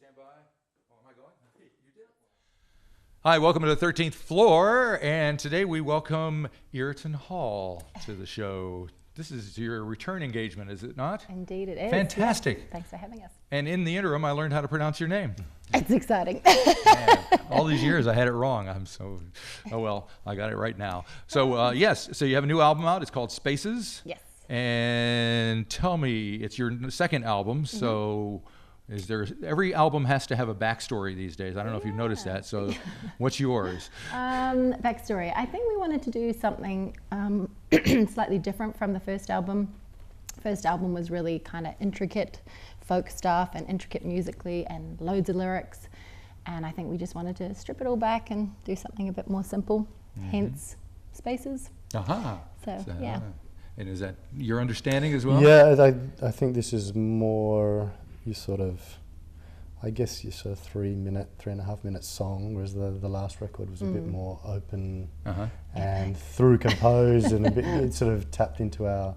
Stand by. Oh, am I going? You did. Hi, welcome to the 13th floor, and today we welcome Eyreton Hall to the show. This is your return engagement, is it not? Indeed it is. Fantastic. Yeah. Thanks for having us. And in the interim, I learned how to pronounce your name. It's exciting. Man, all these years I had it wrong. Oh well, I got it right now. So yes, so you have a new album out. It's called Spaces. Yes. And tell me, it's your second album, so every album has to have a backstory these days. I don't know if you've noticed that. So what's yours? Backstory. I think we wanted to do something slightly different from the first album. First album was really kind of intricate folk stuff and intricate musically and loads of lyrics. And I think we just wanted to strip it all back and do something a bit more simple, hence Spaces. Aha. So yeah. And is that your understanding as well? Yeah, I think this is more you sort of 3.5 minute song, whereas the last record was a bit more open and through composed and a bit it sort of tapped into our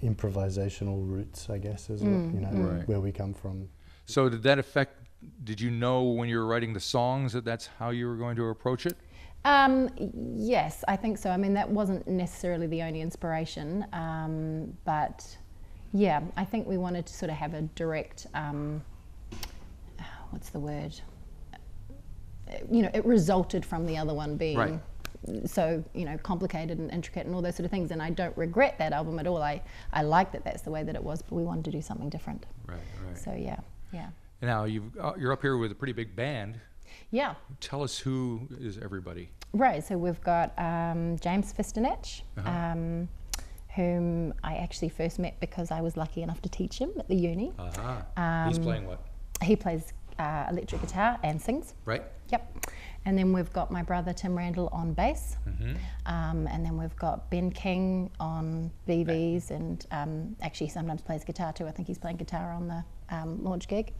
improvisational roots, I guess, as where we come from. So did you know when you were writing the songs that that's how you were going to approach it? Yes, I think so. I mean, that wasn't necessarily the only inspiration, but yeah, I think we wanted to sort of have a direct, what's the word? It resulted from the other one being so, complicated and intricate and all those sort of things. And I don't regret that album at all. I like that that's the way that it was, but we wanted to do something different. Right. So yeah. Now you're up here with a pretty big band. Yeah. Tell us who is everybody. Right, so we've got James Fistonetch, whom I actually first met because I was lucky enough to teach him at the uni. He's playing what? He plays electric guitar and sings. Right. Yep. And then we've got my brother Tim Randall on bass. And then we've got Ben King on BVs and actually sometimes plays guitar too. I think he's playing guitar on the launch gig.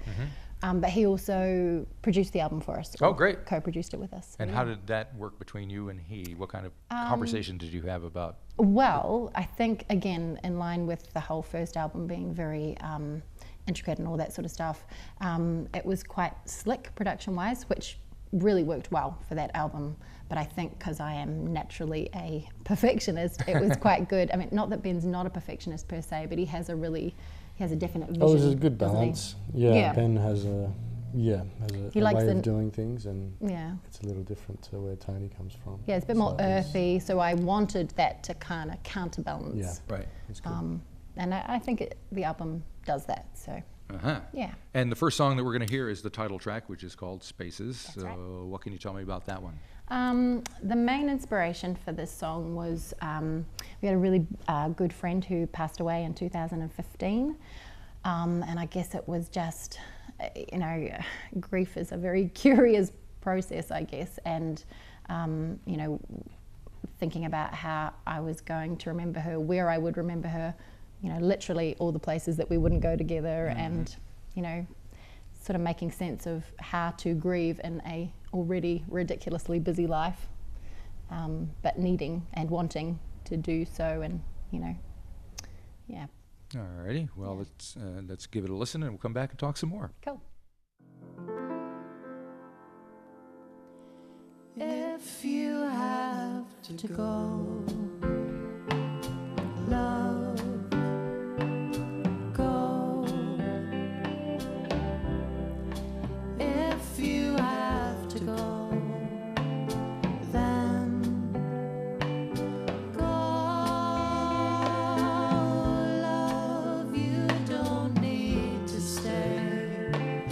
But he also produced the album for us. Oh, great. Co-produced it with us. And how did that work between you and he? What kind of conversation did you have about? Well, I think, again, in line with the whole first album being very intricate and all that sort of stuff, it was quite slick production-wise, which really worked well for that album. But I think because I am naturally a perfectionist, it was quite good. I mean, not that Ben's not a perfectionist per se, but he has a definite vision. Oh, there's a good balance. Yeah, Ben has a way of doing things, and it's a little different to where Tony comes from. Yeah, it's a bit more earthy, so I wanted that to kind of counterbalance. Yeah, right. That's good. And I think the album does that, so. Yeah. And the first song that we're going to hear is the title track, which is called Spaces. That's right. What can you tell me about that one? The main inspiration for this song was we had a really good friend who passed away in 2015, and I guess it was just, grief is a very curious process, I guess, and thinking about how I was going to remember her, where I would remember her, literally all the places that we wouldn't go together, and sort of making sense of how to grieve in a already ridiculously busy life, but needing and wanting to do so, and yeah. Alrighty, well, let's give it a listen, and we'll come back and talk some more. Cool. If you have to go, love, go. If you have to go, then go. Love, you don't need to stay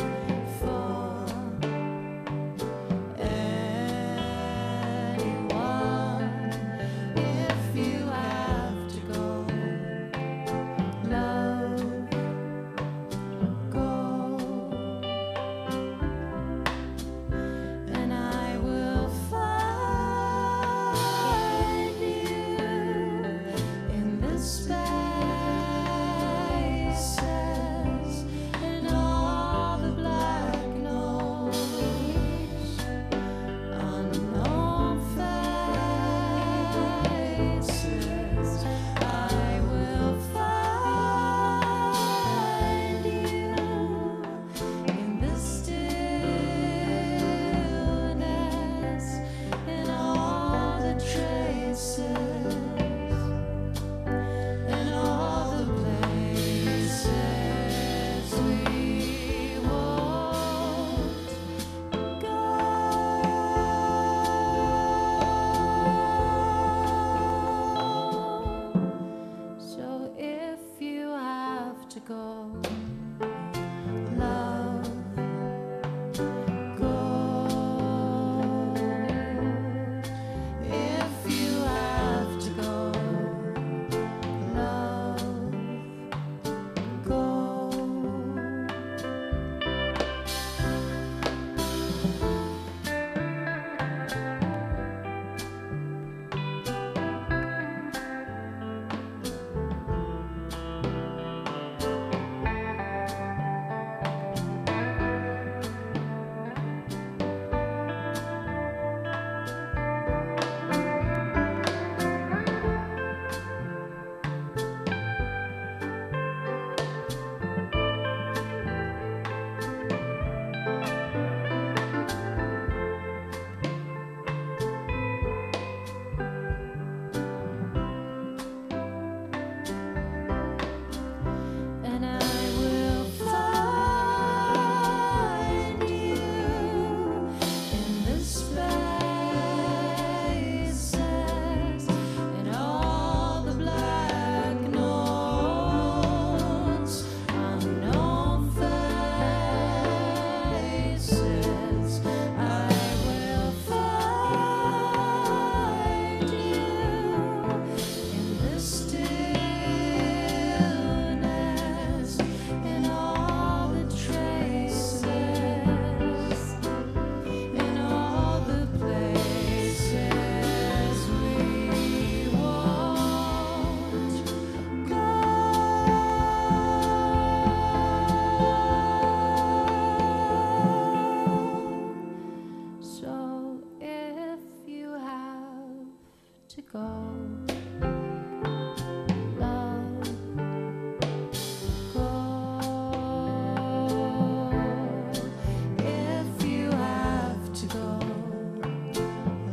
for anyone. to go. Love, go. If you have to go,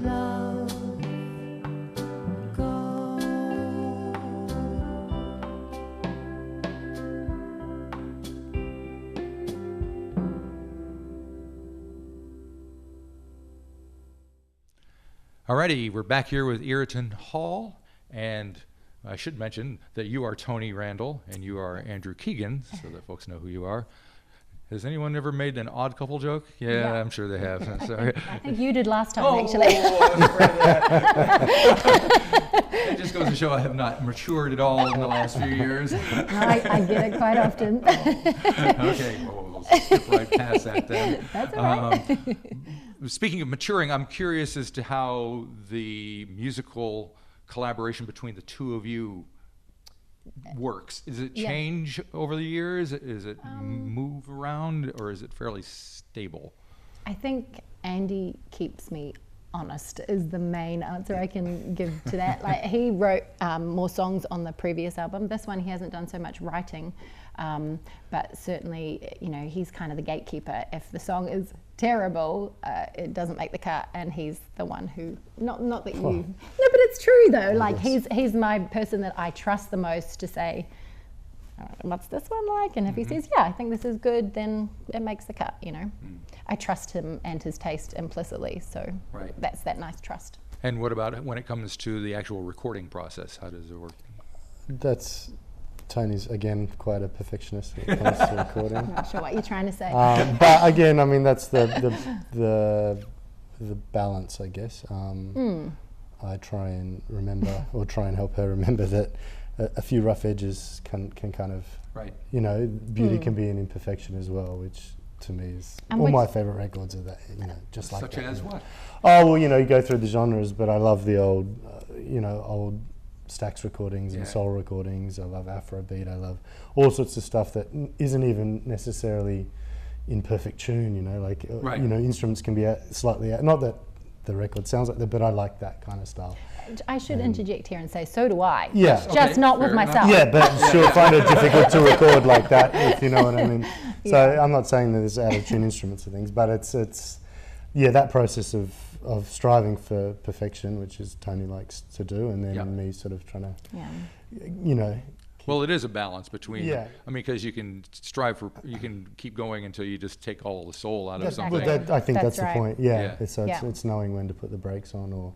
love, go. Alrighty, we're back here with Eyreton Hall, and I should mention that you are Tony Randall and you are Andrew Keegan, so that folks know who you are. Has anyone ever made an odd couple joke? Yeah. I'm sure they have. Sorry. I think you did last time, actually. I was afraid of that. It just goes to show I have not matured at all in the last few years. No, I get it quite often. Okay, well, we'll skip right past that then. That's all right. Speaking of maturing, I'm curious as to how the musical collaboration between the two of you works. Does it change over the years? Is it move around, or is it fairly stable? I think Andy keeps me honest is the main answer I can give to that. Like, he wrote more songs on the previous album. This one he hasn't done so much writing, but certainly, you know, he's kind of the gatekeeper. If the song is terrible, it doesn't make the cut, and he's the one who not that you no, but it's true though. Like, he's my person that I trust the most to say, what's this one like? And if he says, yeah, I think this is good, then it makes the cut, you know. I trust him and his taste implicitly, so that's that nice trust. And what about when it comes to the actual recording process? How does it work? That's Tony's, again, quite a perfectionist when it comes to recording. I'm not sure what you're trying to say. But again, I mean, that's the balance, I guess. I try and remember, or try and help her remember that a few rough edges can kind of, you know, beauty can be an imperfection as well, which to me is all my favourite records are that, you know, just like that. Such as what? Oh, well, you know, you go through the genres, but I love the old, you know, old Stax recordings and soul recordings. I love Afrobeat. I love all sorts of stuff that isn't even necessarily in perfect tune, you know, like, you know, instruments can be slightly, not that the record sounds like that, but I like that kind of style. I should interject here and say, so do I. Yeah. Just not with myself. Yeah, but she'll find it difficult to record like that, if you know what I mean. So I'm not saying that there's out of tune instruments and things, but it's that process of striving for perfection, which is Tony likes to do, and then me sort of trying to, you know. Well, it is a balance between, I mean, because you can strive for, you can keep going until you just take all the soul out of something. I think that's the point, So it's knowing when to put the brakes on or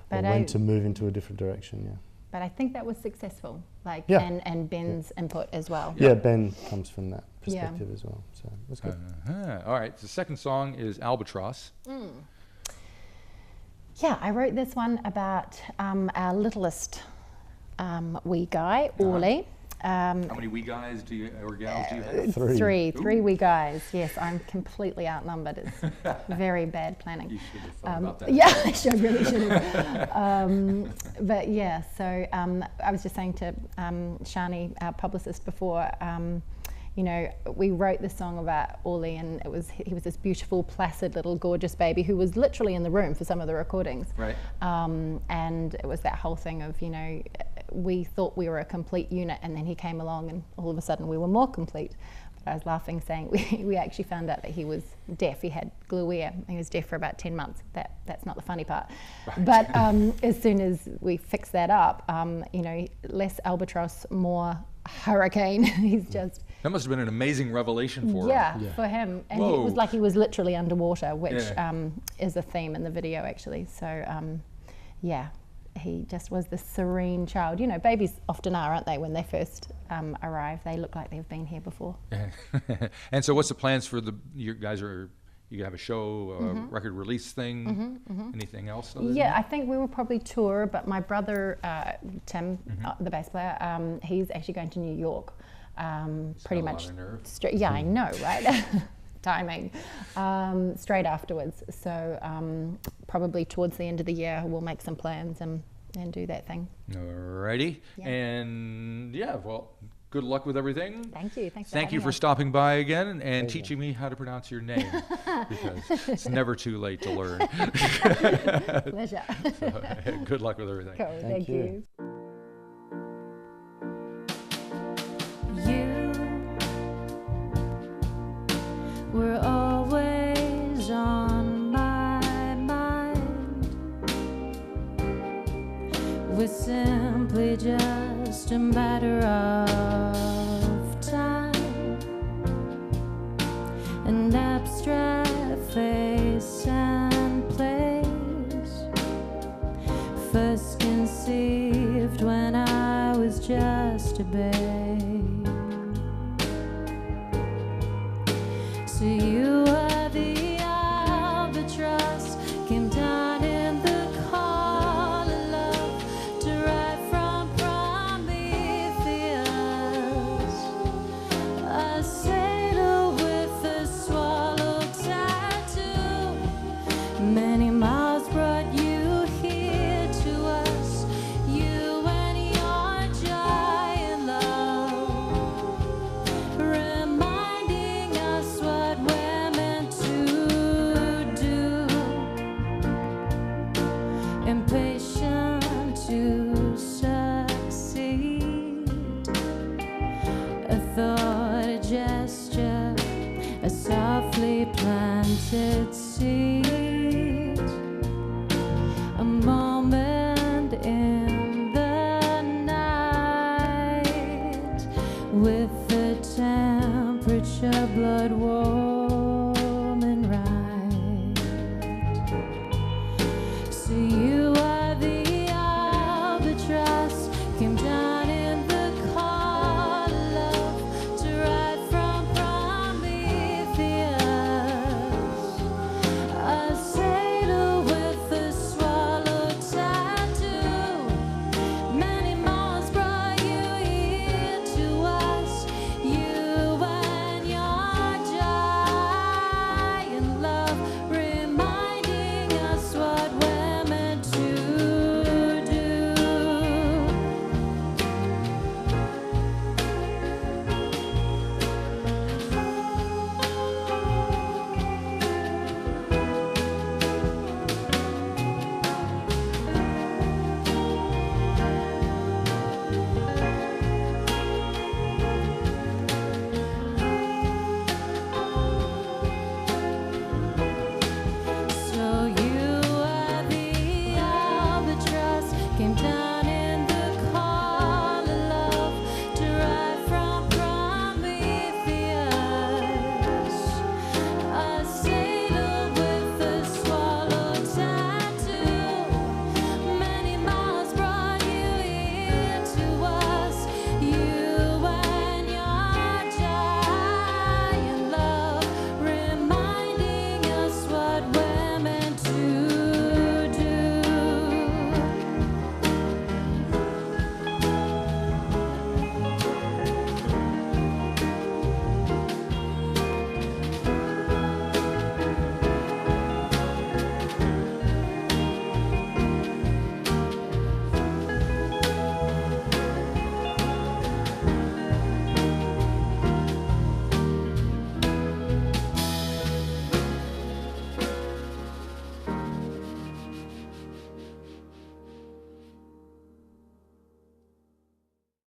when to move into a different direction, But I think that was successful, like, and Ben's input as well. Yeah, Ben comes from that perspective as well, so that's good. All right, the second song is Albatross. Yeah, I wrote this one about our littlest wee guy, Orly. How many wee guys do you, or gals do you have? Three wee guys. Yes, I'm completely outnumbered. It's very bad planning. You should have thought about that. Yeah, I really should have. But yeah, so I was just saying to Shani, our publicist, before, you know, we wrote this song about Orly, and he was this beautiful, placid little gorgeous baby who was literally in the room for some of the recordings. Right. And it was that whole thing of, you know, we thought we were a complete unit, and then he came along and all of a sudden we were more complete. But I was laughing, saying we actually found out that he was deaf. He had glue ear. He was deaf for about 10 months. That's not the funny part. Right. But as soon as we fixed that up, you know, less albatross, more hurricane. He's just... That must have been an amazing revelation for him. Yeah, for him. And it was like he was literally underwater, which is a theme in the video, actually. So, he just was this serene child. You know, babies often are, aren't they? When they first arrive, they look like they've been here before. And so what's the plans for you guys? You have a show, record release thing? Anything else? Yeah, I think we will probably tour, but my brother, Tim, the bass player, he's actually going to New York. Pretty much straight. Yeah, I know, right? Timing. Straight afterwards. So probably towards the end of the year, we'll make some plans and do that thing. Alrighty. Yeah. And well, good luck with everything. Thank you. Thanks. Thank you for having us. stopping by again and Pleasure. teaching me how to pronounce your name, because it's never too late to learn. Pleasure. So, good luck with everything. Cool. Thank Thank you. you. You were always on my mind. We're simply just a matter of time. An abstract face and place, first conceived when I was just a babe. So you were the albatross, came down in the call of love to ride from Prometheus. A sailor with a swallow tattoo. Many miles brought you here to us, you and your giant love, reminding us what we're meant to do. Impatient to succeed, a thought, a gesture, a softly planted seed, a moment in the night with the temperature blood warm.